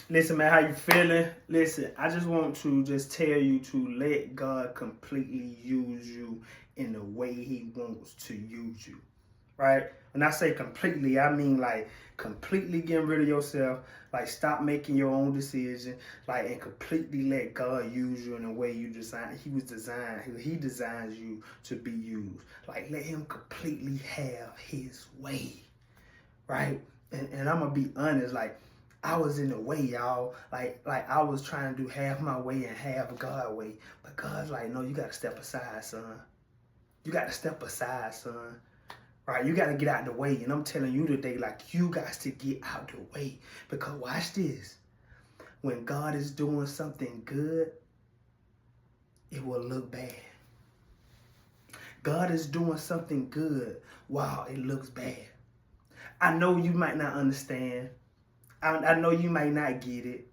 Listen, man, how you feeling? Listen, I just want to just tell you to let God completely use you in the way He wants to use you, right? When I say completely, I mean like completely getting rid of yourself, like stop making your own decision, like and completely let God use you in the way you design. He was designed. He designs you to be used. Like let Him completely have His way, right? And I'm gonna be honest, like I was in the way, y'all. Like I was trying to do half my way and half God way. But God's like, no, you gotta step aside, son. You gotta step aside, son. Right? You gotta get out the way. And I'm telling you today, like you got to get out the way. Because watch this. When God is doing something good, it will look bad. God is doing something good while it looks bad. I know you might not understand. I know you might not get it.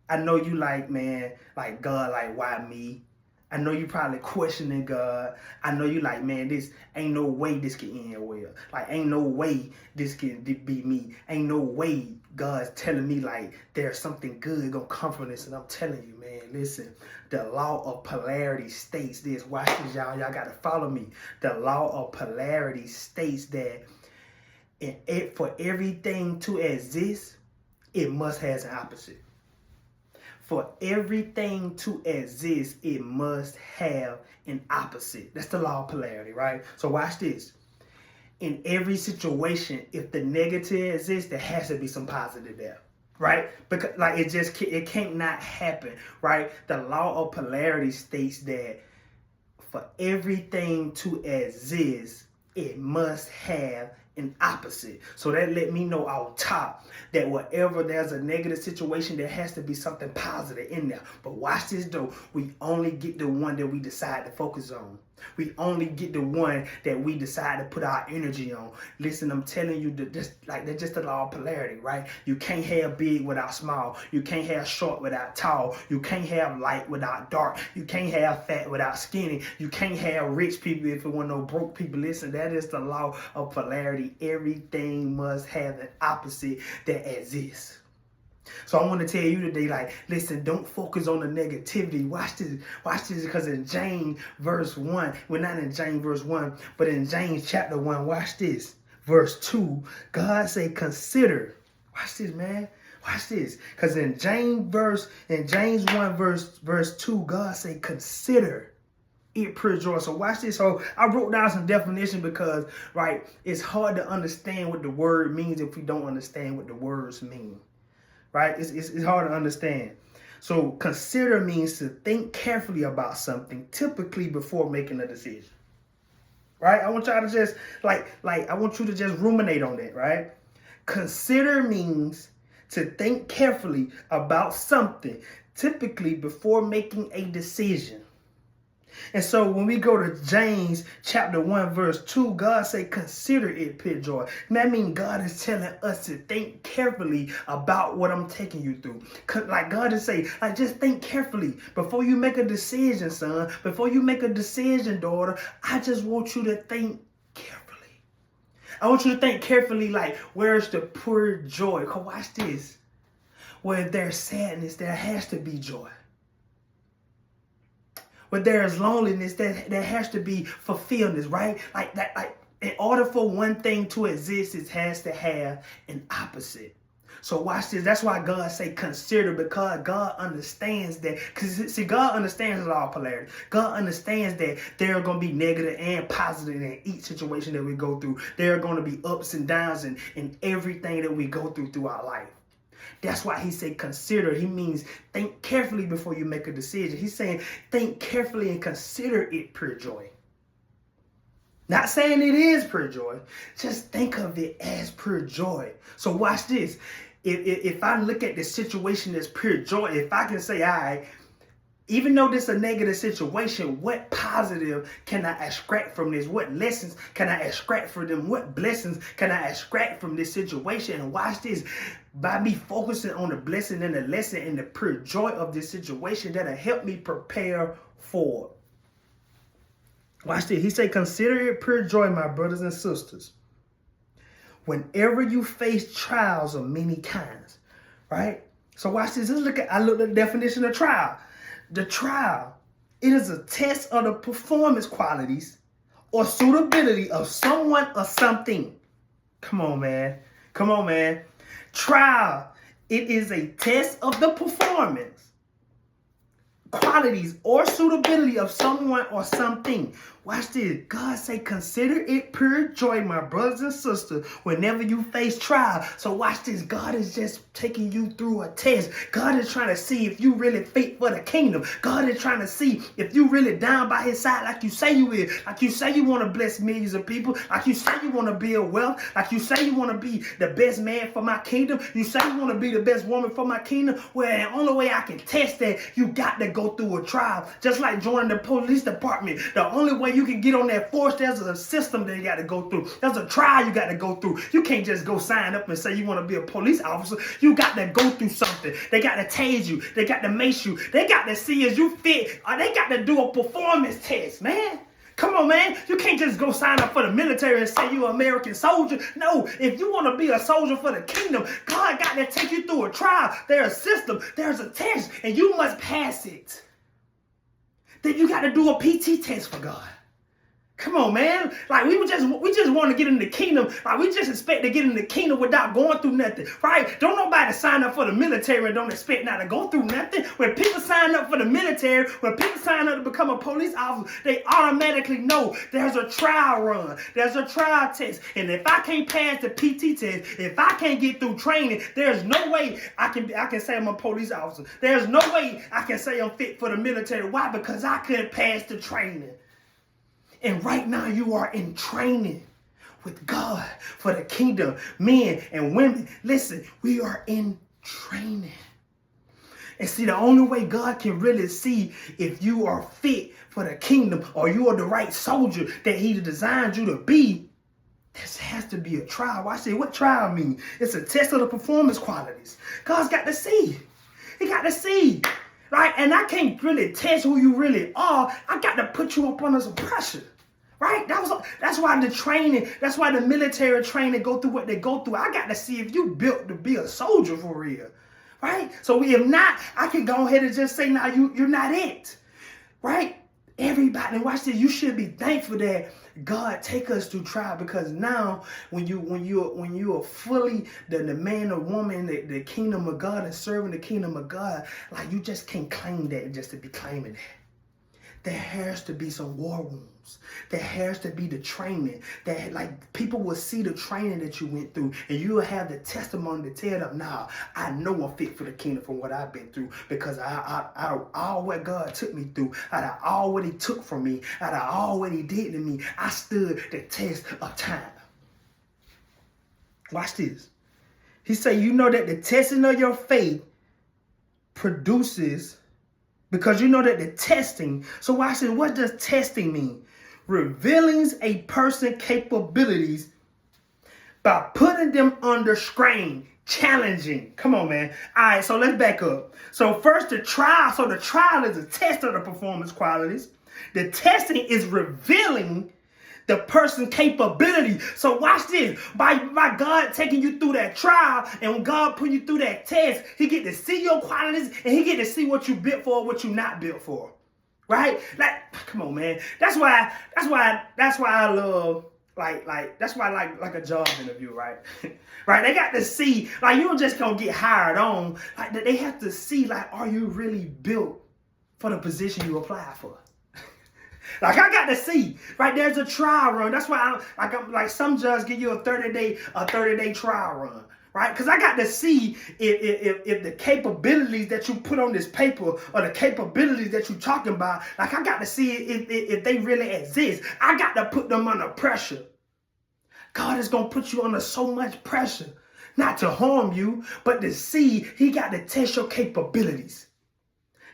I know you like, man, like God, like why me? I know you probably questioning God. I know you like, man, this ain't no way this can end well. Like, ain't no way this can be me. Ain't no way God's telling me like there's something good gonna come from this. And I'm telling you, man, listen, the law of polarity states this. Watch this, y'all. Y'all gotta follow me. The law of polarity states that for everything to exist, it must have an opposite. For everything to exist, it must have an opposite. That's the law of polarity, right? So watch this. In every situation, if the negative exists, there has to be some positive there, right? Because like it can't not happen, right? The law of polarity states that for everything to exist, it must have an opposite. So that let me know out top that wherever there's a negative situation, there has to be something positive in there. But watch this though, we only get the one that we decide to focus on. We only get the one that we decide to put our energy on. Listen, I'm telling you that that's just the law of polarity, right? You can't have big without small. You can't have short without tall. You can't have light without dark. You can't have fat without skinny. You can't have rich people if it want no broke people. Listen, that is the law of polarity. Everything must have an opposite that exists. So I want to tell you today, like, listen, don't focus on the negativity. Watch this, because in James verse 1, we're not in James verse 1, but in James chapter 1, watch this. Verse 2, God say, consider. Watch this, man. Watch this. Because in James 1 verse 2, God say, consider it pure joy. So watch this. So I wrote down some definition because, right, it's hard to understand what the word means if we don't understand what the words mean. Right? It's hard to understand. So consider means to think carefully about something, typically before making a decision. Right? I want y'all to just I want you to just ruminate on that, right? Consider means to think carefully about something, typically before making a decision. And so when we go to James chapter 1 verse 2, God say consider it pure joy. And that means God is telling us to think carefully about what I'm taking you through. Like God is saying, like just think carefully before you make a decision, son. Before you make a decision, daughter, I just want you to think carefully. I want you to think carefully like where's the pure joy? Because watch this. Where there's sadness, there has to be joy. But there is loneliness, there has to be fulfillment, right? Like that, like in order for one thing to exist, it has to have an opposite. So watch this. That's why God say consider, because God understands that. Because see, God understands the law of polarity. God understands that there are going to be negative and positive in each situation that we go through. There are going to be ups and downs in everything that we go through our life. That's why he said consider. He means think carefully before you make a decision. He's saying think carefully and consider it pure joy. Not saying it is pure joy. Just think of it as pure joy. So watch this. If I look at the situation as pure joy, if I can say, all right, even though this is a negative situation, what positive can I extract from this? What lessons can I extract from them? What blessings can I extract from this situation? And watch this. By me focusing on the blessing and the lesson and the pure joy of this situation, that'll help me prepare for it. Watch this. He said, consider it pure joy, my brothers and sisters, whenever you face trials of many kinds, right? So watch this. I looked at the definition of trial. The trial, it is a test of the performance qualities or suitability of someone or something. Come on, man. Come on, man. Trial, it is a test of the performance qualities or suitability of someone or something. Watch this. God say, consider it pure joy, my brothers and sisters, whenever you face trial. So watch this. God is just taking you through a test. God is trying to see if you really fit for the kingdom. God is trying to see if you really down by his side like you say you is. Like you say you want to bless millions of people. Like you say you want to build wealth. Like you say you want to be the best man for my kingdom. You say you want to be the best woman for my kingdom. Well, the only way I can test that, you got to go through a trial. Just like joining the police department. The only way you can get on that force, there's a system that you got to go through. There's a trial you got to go through. You can't just go sign up and say you want to be a police officer. You got to go through something. They got to tase you. They got to mace you. They got to see as you fit. Or they got to do a performance test, man. Come on, man. You can't just go sign up for the military and say you're an American soldier. No, if you want to be a soldier for the kingdom, God got to take you through a trial. There's a system. There's a test, and you must pass it. Then you got to do a PT test for God. Come on, man. Like we just want to get in the kingdom. Like we just expect to get in the kingdom without going through nothing, right? Don't nobody sign up for the military and don't expect not to go through nothing. When people sign up for the military, when people sign up to become a police officer, they automatically know there's a trial run, there's a trial test, and if I can't pass the PT test, if I can't get through training, there's no way I can say I'm a police officer. There's no way I can say I'm fit for the military. Why? Because I couldn't pass the training. And right now you are in training with God for the kingdom. Men and women, listen, we are in training. And see, the only way God can really see if you are fit for the kingdom or you are the right soldier that he designed you to be, this has to be a trial. I say, what trial mean? It's a test of the performance qualities. God's got to see. He got to see. Right? And I can't really test who you really are. I got to put you up under some pressure. Right? That's why the training, that's why the military training go through what they go through. I got to see if you built to be a soldier for real. Right? So if not, I can go ahead and just say, nah, you're not it. Right? Everybody, watch this. You should be thankful that God take us through trial, because now when you are fully the man or woman in the kingdom of God and serving the kingdom of God, like you just can't claim that just to be claiming that. There has to be some war wounds. There has to be the training. That like people will see the training that you went through, and you will have the testimony to tell them, nah, I know I'm fit for the kingdom from what I've been through, because all what God took me through, out of all what he took from me, out of all what he did to me, I stood the test of time. Watch this. He said, you know that the testing of your faith produces, because you know that the testing, so watch this, what does testing mean? Revealing a person's capabilities by putting them under strain, challenging. Come on, man. All right, so let's back up. So first the trial. So the trial is a test of the performance qualities. The testing is revealing the person's capability. So watch this. By God taking you through that trial, and when God put you through that test, he get to see your qualities, and he get to see what you built for, what you not built for. Right? Like, come on, man. That's why I love that's why I like a job interview, right? Right? They got to see, like, you don't just gonna get hired on. Like, they have to see, like, are you really built for the position you apply for? Like, I got to see, right? There's a trial run. That's why I'm like some judges give you a 30-day trial run, right? Because I got to see if the capabilities that you put on this paper or the capabilities that you're talking about, like I got to see if they really exist. I got to put them under pressure. God is going to put you under so much pressure, not to harm you, but to see. He got to test your capabilities.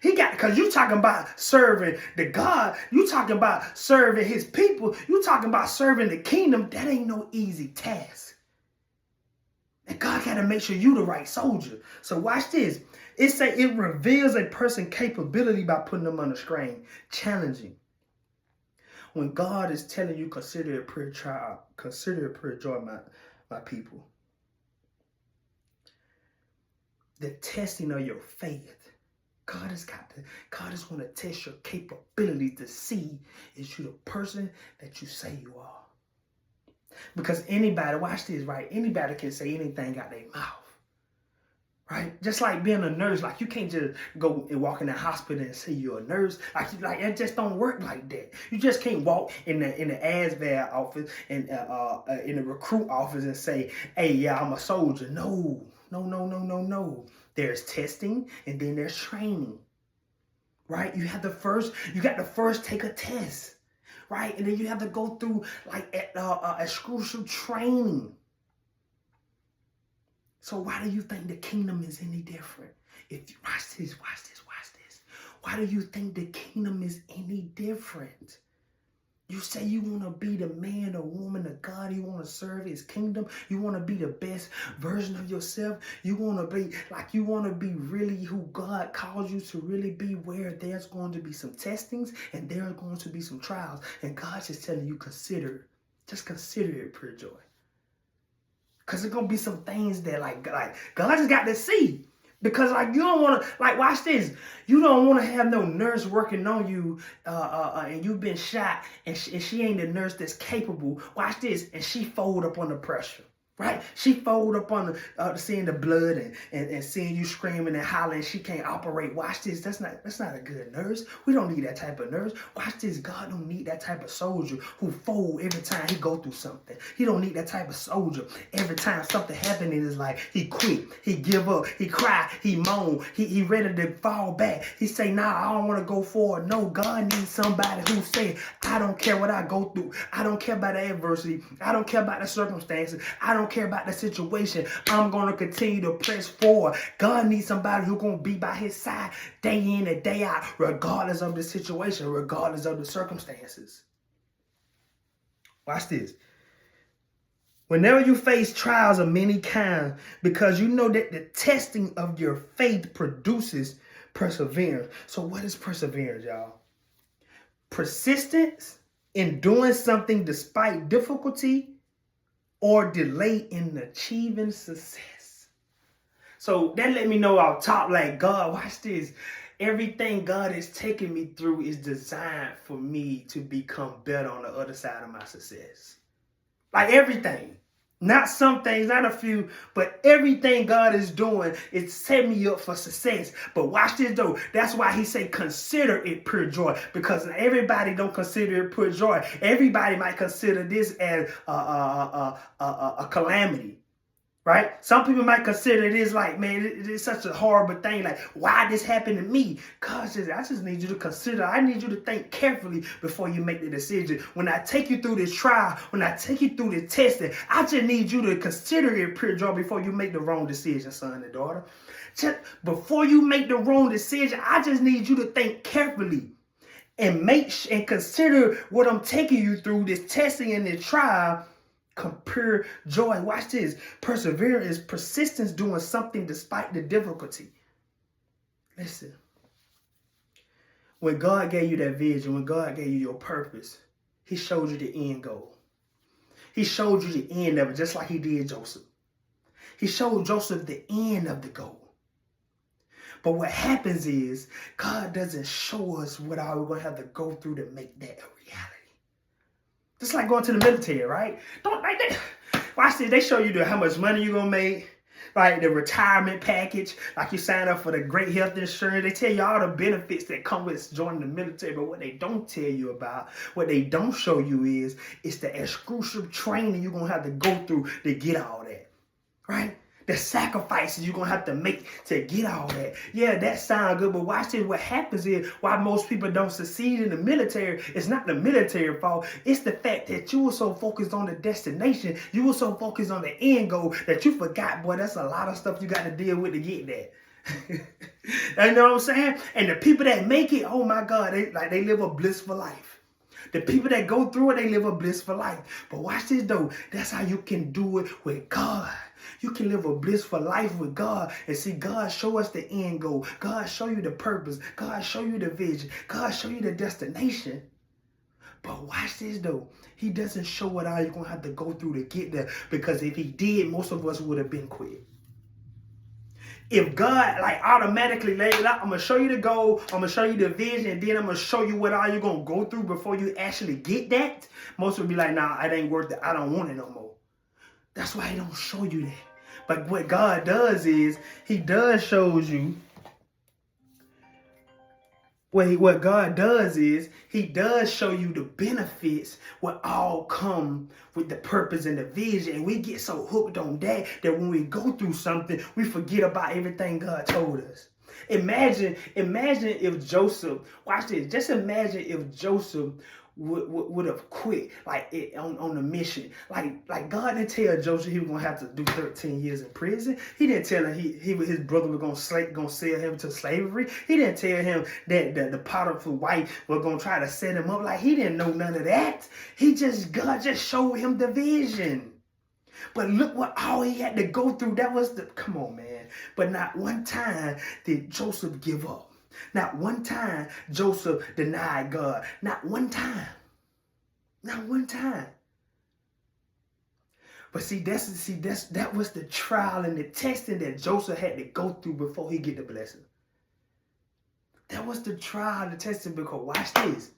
Because you talking about serving the God, you talking about serving his people, you talking about serving the kingdom. That ain't no easy task. And God got to make sure you the right soldier. So watch this. It reveals a person's capability by putting them under strain, challenging. When God is telling you, consider it pure trial, consider it pure joy, my people. the testing of your faith. God is going to test your capability to see is you the person that you say you are. Because anybody, watch this, right? Anybody can say anything out their mouth. Right? Just like being a nurse, like you can't just go and walk in the hospital and say you're a nurse. Like it just don't work like that. You just can't walk in the ASVAB office and in the recruit office and say, "Hey, yeah, I'm a soldier." No. There's testing and then there's training. Right? You got to first take a test. Right? And then you have to go through like excruciating training. So why do you think the kingdom is any different? If you watch this. Why do you think the kingdom is any different? You say you want to be the man or woman of God. You want to serve his kingdom. You want to be the best version of yourself. You want to be really who God calls you to really be, where there's going to be some testings and there are going to be some trials. And God's just telling you, just consider it pure joy. Because there's going to be some things that like God just got to see. Because like you don't want to, like watch this. You don't want to have no nurse working on you and you've been shot and she ain't the nurse that's capable. Watch this. And she fold up under pressure. Right? She fold up on seeing the blood and seeing you screaming and hollering. She can't operate. Watch this. That's not a good nurse. We don't need that type of nurse. Watch this. God don't need that type of soldier who fold every time he go through something. He don't need that type of soldier every time something happen in his life. He quit. He give up. He cry. He moan. He ready to fall back. He say, "Nah, I don't want to go forward." No, God needs somebody who say, "I don't care what I go through. I don't care about the adversity. I don't care about the circumstances. I don't care about the situation. I'm going to continue to press forward." God needs somebody who's going to be by his side day in and day out, regardless of the situation, regardless of the circumstances. Watch this. Whenever you face trials of many kinds, because you know that the testing of your faith produces perseverance. So what is perseverance, y'all? Persistence in doing something despite difficulty or delay in achieving success. So that let me know off top, like, God, watch this. Everything God is taking me through is designed for me to become better on the other side of my success. Like everything. Not some things, not a few, but everything God is doing is setting me up for success. But watch this though. That's why he say consider it pure joy, because everybody don't consider it pure joy. Everybody might consider this as a calamity. Right? Some people might consider it is like, man, it's such a horrible thing. Like, why this happened to me? God says, I just need you to consider. I need you to think carefully before you make the decision. When I take you through this trial, when I take you through the testing, I just need you to consider it pure joy before you make the wrong decision, son and daughter. Just before you make the wrong decision, I just need you to think carefully and consider what I'm taking you through, this testing and this trial. Pure joy. Watch this. Perseverance is persistence doing something despite the difficulty. Listen. When God gave you that vision, when God gave you your purpose, he showed you the end goal. He showed you the end of it, just like he did Joseph. He showed Joseph the end of the goal. But what happens is God doesn't show us what we're going to have to go through to make that a reality. Just like going to the military, right? Don't like that. Watch this. They show you how much money you're going to make, like the retirement package, like you sign up for the great health insurance. They tell you all the benefits that come with joining the military. But what they don't tell you about, what they don't show you is the excruciating training you're going to have to go through to get all that, right? The sacrifices you're going to have to make to get all that. Yeah, that sounds good, but watch this. What happens is why most people don't succeed in the military, it's not the military fault. It's the fact that you were so focused on the destination, you were so focused on the end goal that you forgot, boy, that's a lot of stuff you got to deal with to get that. You know what I'm saying? And the people that make it, oh my God, they live a blissful life. The people that go through it, they live a blissful life. But watch this though. That's how you can do it with God. You can live a blissful life with God and see God show us the end goal. God show you the purpose. God show you the vision. God show you the destination. But watch this though. He doesn't show what all you're going to have to go through to get there. Because if he did, most of us would have been quit. If God like automatically laid it out, I'm gonna show you the goal, I'm gonna show you the vision, and then I'm gonna show you what all you're gonna go through before you actually get that, most would be like, nah, it ain't worth it. I don't want it no more. That's why he don't show you that. But what God does is he does shows you. What God does is he does show you the benefits, what all come with the purpose and the vision. And we get so hooked on that when we go through something, we forget about everything God told us. Imagine if Joseph, watch this, just imagine if Joseph would have quit on the mission. Like God didn't tell Joseph he was gonna have to do 13 years in prison. He didn't tell him his brother was gonna sell him to slavery. He didn't tell him that the Potiphar's wife was gonna try to set him up. Like he didn't know none of that. God just showed him the vision. But look what all he had to go through. That was come on, man. But not one time did Joseph give up. Not one time Joseph denied God. Not one time. Not one time. But that was the trial and the testing that Joseph had to go through before he get the blessing. That was the trial and the testing, because watch this.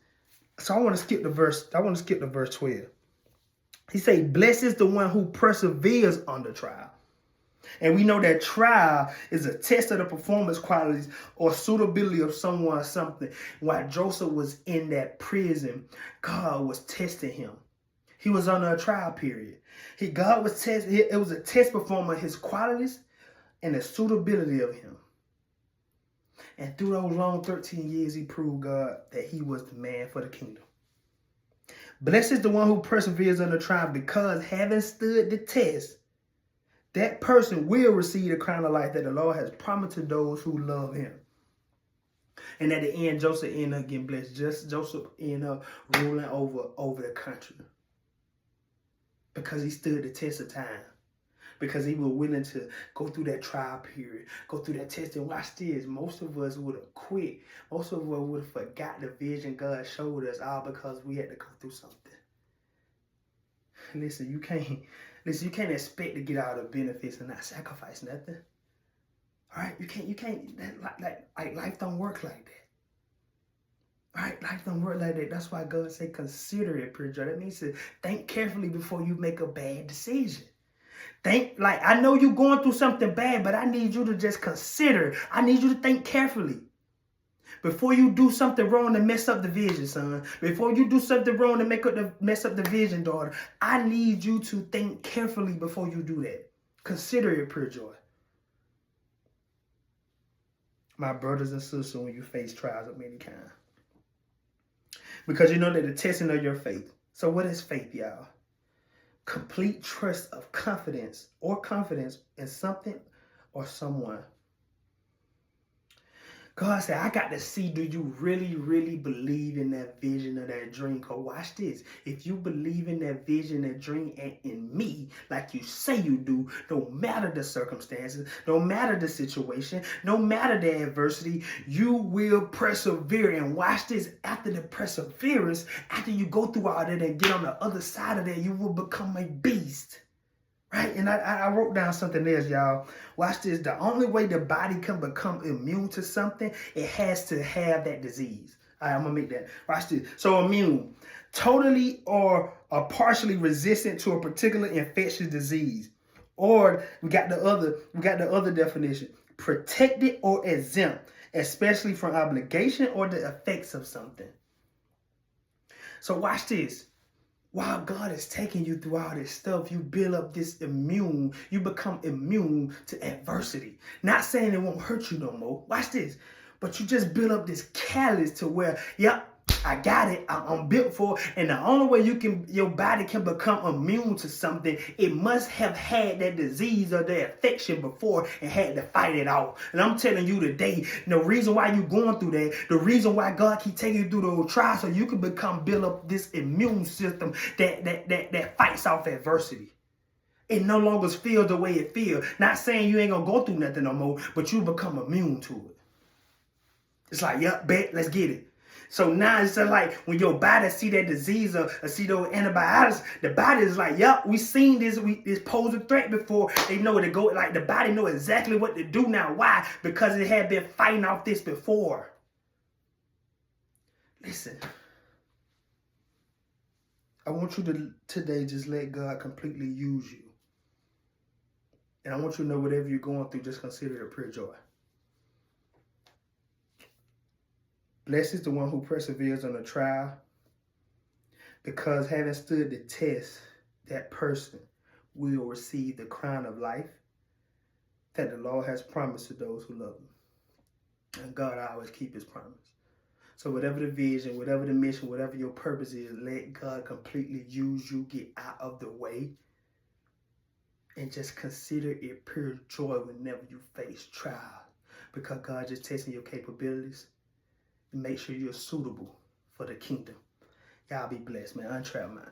So I want to skip the verse 12. He say, blessed is the one who perseveres under trial. And we know that trial is a test of the performance qualities or suitability of someone or something. While Joseph was in that prison, God was testing him. He was under a trial period. God was testing. It was a test performing his qualities and the suitability of him. And through those long 13 years, he proved God that he was the man for the kingdom. Blessed is the one who perseveres under trial, because having stood the test, that person will receive the crown of life that the Lord has promised to those who love him. And at the end, Joseph ended up getting blessed. Joseph ended up ruling over the country, because he stood the test of time. Because he was willing to go through that trial period, go through that test. And watch this, most of us would have quit. Most of us would have forgot the vision God showed us, all because we had to go through something. Listen, you can't expect to get all the benefits and not sacrifice nothing. All right, you can't. Like life don't work like that. All right, life don't work like that. That's why God say consider it, pure joy. That means to think carefully before you make a bad decision. I know you're going through something bad, but I need you to just consider. I need you to think carefully. Before you do something wrong to mess up the vision, son. Before you do something wrong to mess up the vision, daughter. I need you to think carefully before you do that. Consider it, pure joy. My brothers and sisters, when you face trials of many kinds. Because you know that the testing of your faith. So what is faith, y'all? Complete trust of confidence in something or someone. God said, I got to see, do you really, really believe in that vision or that dream? Because watch this. If you believe in that vision, that dream, and in me, like you say you do, no matter the circumstances, no matter the situation, no matter the adversity, you will persevere. And watch this. After the perseverance, after you go through all that and get on the other side of that, you will become a beast. Right? And I wrote down something else, y'all. Watch this. The only way the body can become immune to something, it has to have that disease. All right, I'm going to make that. Watch this. So immune, totally or partially resistant to a particular infectious disease. Or we got the other definition. Protected or exempt, especially from obligation or the effects of something. So watch this. While God is taking you through all this stuff, you build up this you become immune to adversity. Not saying it won't hurt you no more. Watch this. But you just build up this callus to where, yep, I got it. I'm built for it. And the only way your body can become immune to something, it must have had that disease or that infection before and had to fight it off. And I'm telling you today, the reason why you're going through that, the reason why God keep taking you through those trials, so you can build up this immune system that fights off adversity. It no longer feels the way it feels. Not saying you ain't gonna go through nothing no more, but you become immune to it. It's like, yep, bet, let's get it. So now it's just like when your body see that disease or see those antibiotics, the body is like, yup, we seen this, this pose a threat before. They know to go, like the body know exactly what to do now. Why? Because it had been fighting off this before. Listen, I want you to today just let God completely use you. And I want you to know whatever you're going through, just consider it pure joy. Blessed is the one who perseveres on a trial, because having stood the test, that person will receive the crown of life that the Lord has promised to those who love him. And God always keep his promise. So whatever the vision, whatever the mission, whatever your purpose is, let God completely use you. Get out of the way. And just consider it pure joy whenever you face trials. Because God just testing your capabilities. And make sure you're suitable for the kingdom. Y'all be blessed, man. Untrapped mind.